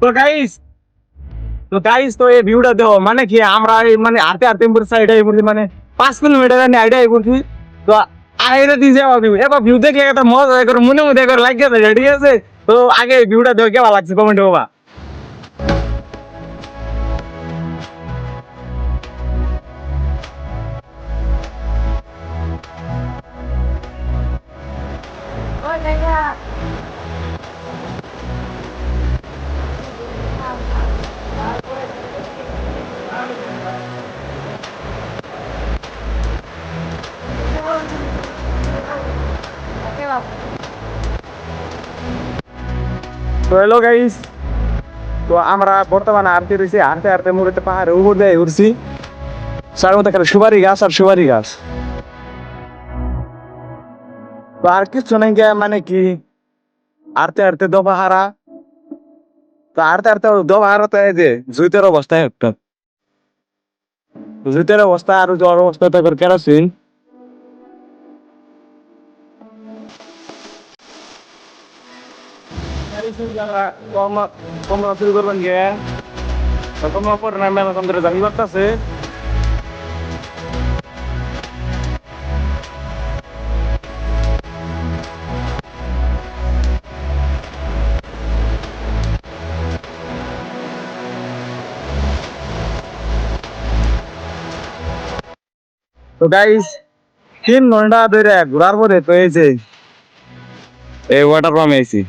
তো গাইস তো এই ভিউটা দেখো মানে কি আমরা এই মানে হাঁটতে হাঁটতে পড়ছি এটা পড়ছি মানে 5 কিলোমিটার আইডা পড়ছি তো আইরে দিয়ে যাওয়া ভিউ এবার ভিউ দেখলে একটা মজা করে মনে মধ্যে করে লাগিয়ে যায় ঠিক আছে তো আগে ভিউটা দেখো কেমন লাগছে কমেন্ট হবা তো হ্যালো গাইস তো আমরা বর্তমানে হাঁটতে রয়েছি হাঁটতে হাঁটতে মুড়িতে পাহাড়ে উপর দিয়ে উঠছি তার মধ্যে একটা সুপারি গাছ আর সুপারি গাছ তো আর কিছু নাই গিয়া মানে কি হাঁটতে হাঁটতে দোপাহারা তো হাঁটতে হাঁটতে দোপাহারাতে এই যে জুইতের অবস্থায় একটা জুইতের অবস্থা আর জ্বর অবস্থা তারপর কেরোসিন কমা কমা শুরু করবেন গিয়ে কমা পর নামে এখন ধরে জানি বাড়তেছে তো গাইস 3 ঘন্টা ধরে ঘোরার পরে তো এই যে এই ওয়াটার পাম্প এসি